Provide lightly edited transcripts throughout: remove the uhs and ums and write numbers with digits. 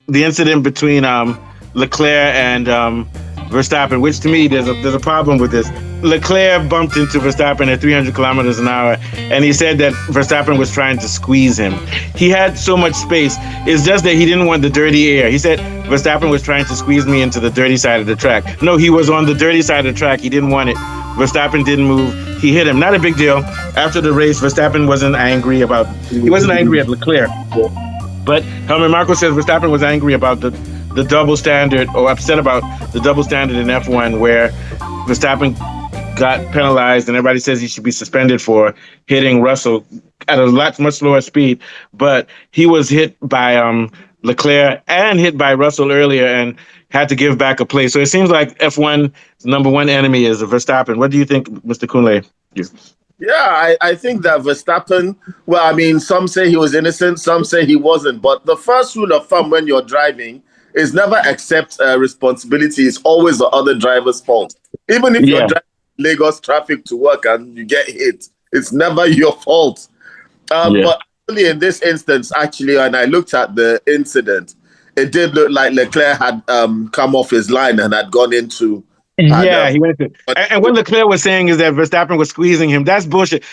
the incident between Leclerc and Verstappen, which to me there's a problem with this. Leclerc bumped into Verstappen at 300 kilometers an hour, and he said that Verstappen was trying to squeeze him. He had so much space. It's just that he didn't want the dirty air. He said Verstappen was trying to squeeze me into the dirty side of the track. No, he was on the dirty side of the track. He didn't want it. Verstappen didn't move. He hit him. Not a big deal. After the race, Verstappen wasn't angry at Leclerc. But Helmut Marko says Verstappen was angry about the double standard, or upset about the double standard in F1, where Verstappen got penalized and everybody says he should be suspended for hitting Russell at a much slower speed. But he was hit by Leclerc and hit by Russell earlier and had to give back a place. So it seems like F1's number one enemy is Verstappen. What do you think, Mr. Kunle? Yeah, I think that Verstappen, well, I mean, some say he was innocent, some say he wasn't. But the first rule of thumb when you're driving is never accept responsibility. It's always the other driver's fault. Even if you're driving Lagos traffic to work and you get hit, it's never your fault. But actually in this instance, actually, when I looked at the incident, it did look like Leclerc had come off his line and had gone into... he went into... And what Leclerc was saying is that Verstappen was squeezing him. That's bullshit.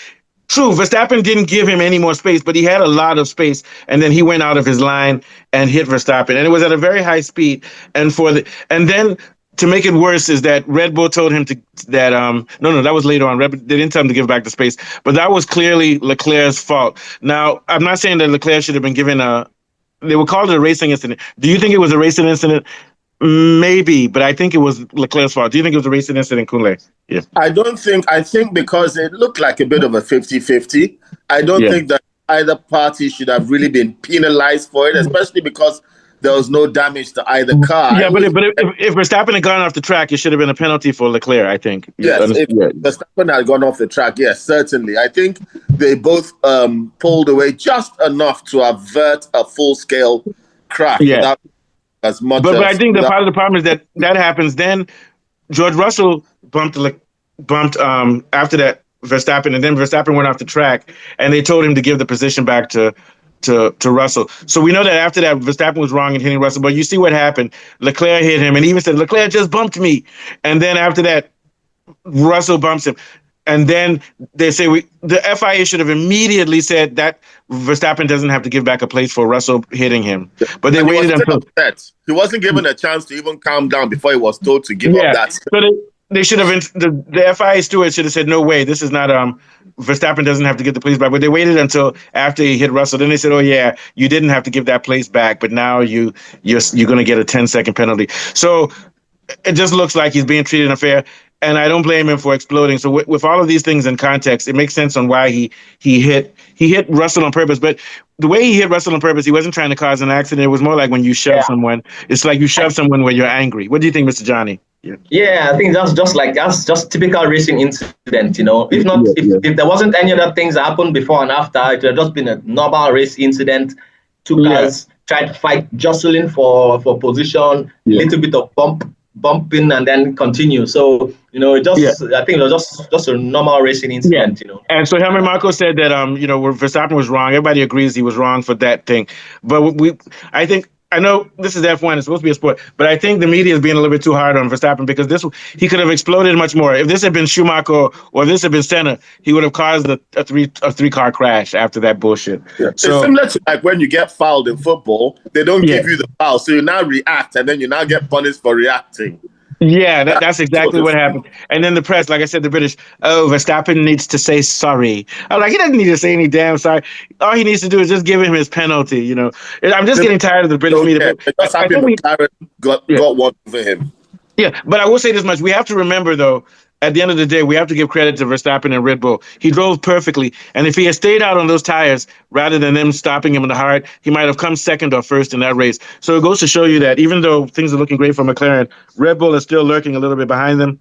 True, Verstappen didn't give him any more space, but he had a lot of space, and then he went out of his line and hit Verstappen, and it was at a very high speed. And then to make it worse is that Red Bull told him that was later on. They didn't tell him to give back the space, but that was clearly Leclerc's fault. Now, I'm not saying that Leclerc should have been given they would call it a racing incident. Do you think it was a racing incident? Maybe, but I think it was Leclerc's fault. Do you think it was a racing incident, Kunle? Yeah. I think because it looked like a bit of a 50-50, I don't think that either party should have really been penalized for it, especially because there was no damage to either car. Yeah, but if Verstappen had gone off the track, it should have been a penalty for Leclerc, I think. Yes, if Verstappen had gone off the track, yes, certainly. I think they both pulled away just enough to avert a full-scale crash. Yeah. But I think part of the problem is that happens. Then George Russell bumped after that Verstappen, and then Verstappen went off the track, and they told him to give the position back to Russell. So we know that after that Verstappen was wrong in hitting Russell. But you see what happened. Leclerc hit him, and he even said Leclerc just bumped me. And then after that, Russell bumps him. And then they say the FIA should have immediately said that Verstappen doesn't have to give back a place for Russell hitting him. But they waited until... He wasn't given a chance to even calm down before he was told to give up that. So they should have... The FIA steward should have said, no way, this is not... Verstappen doesn't have to get the place back. But they waited until after he hit Russell. Then they said, oh, yeah, you didn't have to give that place back, but now you're going to get a 10-second penalty. So it just looks like he's being treated unfair. And I don't blame him for exploding. So with all of these things in context, it makes sense on why he hit Russell on purpose. But the way he hit Russell on purpose, he wasn't trying to cause an accident. It was more like when you shove someone. It's like you shove someone where you're angry. What do you think, Mr. Johnny? Yeah, I think that's just typical racing incident, you know. If there wasn't any other things that happened before and after, it would have just been a normal race incident. Two cars tried to fight, jostling for position, a little bit of bumping, and then continue. So, you know, I think it was just a normal racing incident, you know. And so Helmut Marko said that, where Verstappen was wrong. Everybody agrees he was wrong for that thing. But I know this is F1, it's supposed to be a sport, but I think the media is being a little bit too hard on Verstappen because he could have exploded much more. If this had been Schumacher or if this had been Senna, he would have caused a three-car crash after that bullshit. Yeah. So, it's similar to like when you get fouled in football, they don't give you the foul, so you now react, and then you now get punished for reacting. Yeah, that's exactly what happened. And then the press, like I said, the British, Verstappen needs to say sorry. I'm like, he doesn't need to say any damn sorry. All he needs to do is just give him his penalty, you know. I'm just getting tired of the British media. Just happy McLaren got one over him. Yeah, but I will say this much. We have to remember, though, at the end of the day, we have to give credit to Verstappen and Red Bull. He drove perfectly. And if he had stayed out on those tires, rather than them stopping him in the hard, he might have come second or first in that race. So it goes to show you that even though things are looking great for McLaren, Red Bull is still lurking a little bit behind them.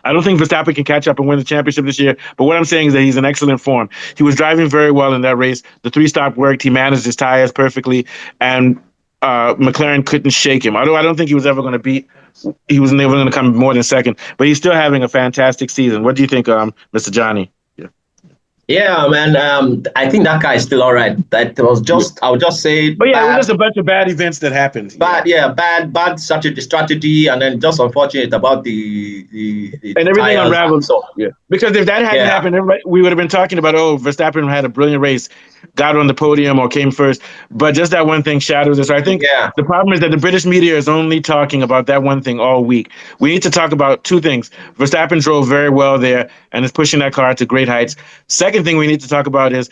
I don't think Verstappen can catch up and win the championship this year. But what I'm saying is that he's in excellent form. He was driving very well in that race. The three-stop worked. He managed his tires perfectly. And McLaren couldn't shake him. Although I don't think he was never going to come more than second. But he's still having a fantastic season. What do you think, Mr. Johnny? Yeah. Yeah, man. I think that car is still all right. That was just, I would just say, But yeah, it was bad, just a bunch of bad events that happened. bad strategy, and then just unfortunate about the And everything tires. unraveled. So Yeah. Because if that hadn't yeah, happened, we would have been talking about, oh, Verstappen had a brilliant race, got on the podium or came first. But just that one thing shadows it. So I think yeah, the problem is that the British media is only talking about that one thing all week. We need to talk about two things. Verstappen drove very well there and is pushing that car to great heights. Second thing we need to talk about is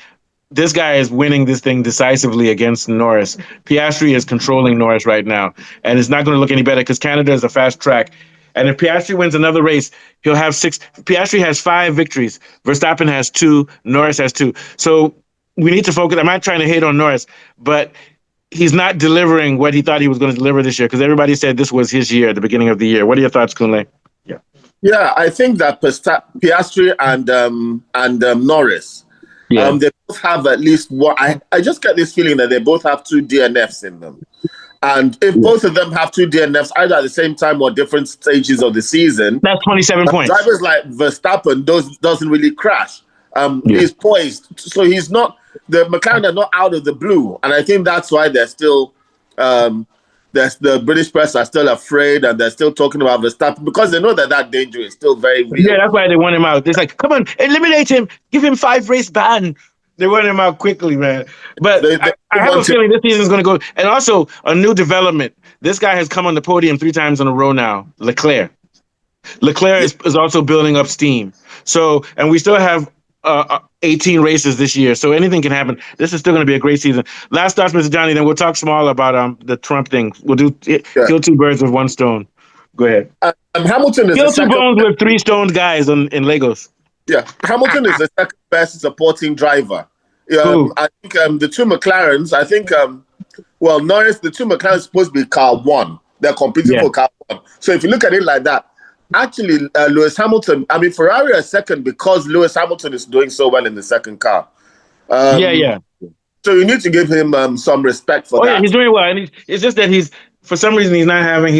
this guy is winning this thing decisively against Norris. Piastri is controlling Norris right now, and it's not going to look any better because Canada is a fast track. And if Piastri wins another race, he'll have 6. Piastri has 5 victories. Verstappen has 2. Norris has 2. So we need to focus. I'm not trying to hate on Norris, but he's not delivering what he thought he was going to deliver this year because everybody said this was his year at the beginning of the year. What are your thoughts, Kunle? Yeah. Yeah, I think that Piastri and Norris, they both have at least one. I just get this feeling that they both have 2 DNFs in them. And if both of them have 2 DNFs, either at the same time or different stages of the season, that's 27 points. Drivers like Verstappen doesn't really crash. He's poised, so he's not. The McLaren are not out of the blue, and I think that's why they're still. The British press are still afraid, and they're still talking about Verstappen because they know that danger is still very real. Yeah, that's why they want him out. It's like, come on, eliminate him, give him 5 race ban. They want him out quickly, man. But I have a feeling this season is going to go. And also, a new development. This guy has come on the podium 3 times in a row now, Leclerc. Leclerc is also building up steam. So, and we still have 18 races this year, so anything can happen. This is still going to be a great season. Last thoughts, Mr. Johnny, then we'll talk small about the Trump thing. We'll do kill 2 birds with 1 stone. Go ahead. Hamilton is kill 2 bones with 3 stoned guys in Lagos. Yeah, Hamilton is the second best supporting driver. I think the 2 McLarens, Norris, the 2 McLarens are supposed to be car 1. They're competing for car 1. So if you look at it like that, actually, Lewis Hamilton, Ferrari is second because Lewis Hamilton is doing so well in the second car. So you need to give him some respect for that. Yeah, he's doing well. And it's just that for some reason, he's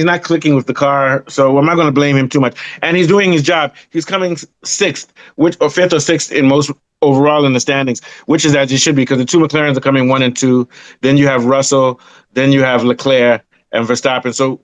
not clicking with the car. So I'm not going to blame him too much. And he's doing his job. He's coming 6th, or 5th or 6th in most overall in the standings, which is as it should be because the 2 McLarens are coming 1 and 2. Then you have Russell. Then you have Leclerc and Verstappen. So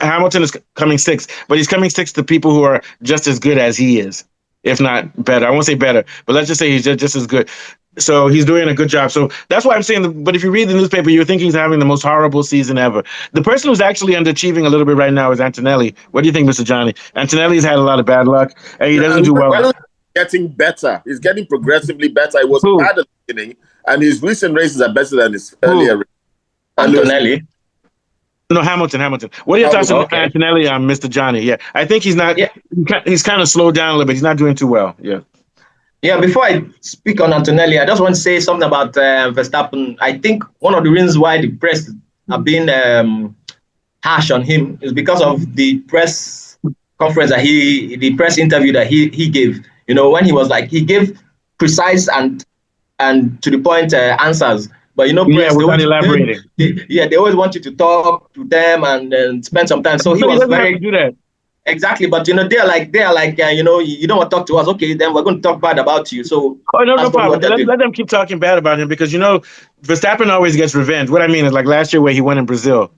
Hamilton is coming 6th, but he's coming 6th to people who are just as good as he is, if not better. I won't say better, but let's just say he's just as good. So he's doing a good job. So that's why I'm saying, but if you read the newspaper, you think he's having the most horrible season ever. The person who's actually underachieving a little bit right now is Antonelli. What do you think, Mr. Johnny? Antonelli's had a lot of bad luck, and he doesn't do well. Getting better. He's getting progressively better. It was bad at the beginning, and his recent races are better than his earlier races. Antonelli? No, Hamilton. What are your thoughts on Antonelli on Mr. Johnny? Yeah, I think he's not. Yeah. He's kind of slowed down a little bit. He's not doing too well. Yeah. Yeah, before I speak on Antonelli, I just want to say something about Verstappen. I think one of the reasons why the press have been harsh on him is because of the press conference the press interview that he gave. You know, when he was like, he gave precise and to the point answers. But press, without elaborating. They always want you to talk to them and spend some time. So he was very do that. Exactly, but they're like you don't want to talk to us. Okay, then we're going to talk bad about you. So no problem. Let them keep talking bad about him because Verstappen always gets revenge. What I mean is like last year where he won in Brazil,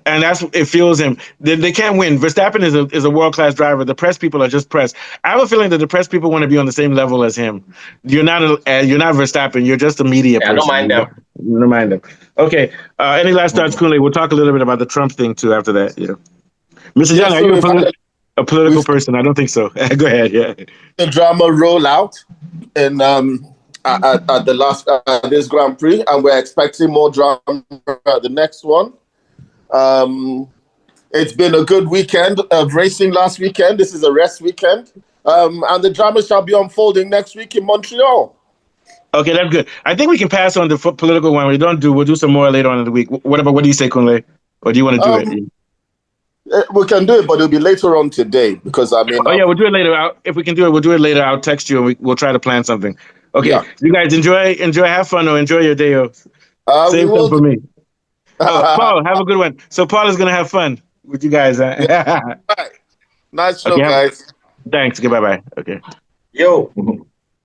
and it fuels him. They can't win. Verstappen is a world-class driver. The press people are just press. I have a feeling that the press people want to be on the same level as him. You're not Verstappen. You're just a media person. I don't mind them. You don't mind them. Okay. Any last thoughts, Kunle? We'll talk a little bit about the Trump thing too after that. Yeah. Mr. Young, are you a political person? I don't think so. Go ahead. Yeah. The drama roll out in at the last this Grand Prix, and we're expecting more drama at the next one. It's been a good weekend of racing last weekend. This is a rest weekend, and the drama shall be unfolding next week in Montreal. Okay, that's good. I think we can pass on the political one. We'll do some more later on in the week. What do you say, Kunle? Or do you want to do it? We can do it, but it'll be later on today because we'll do it later. If we can do it, we'll do it later. I'll text you and we'll try to plan something. Okay, You guys enjoy, have fun, or enjoy your day. Save some for me. Paul, have a good one. So Paul is gonna have fun with you guys. Right. Nice show, guys. Thanks. Okay, bye. Okay. Yo.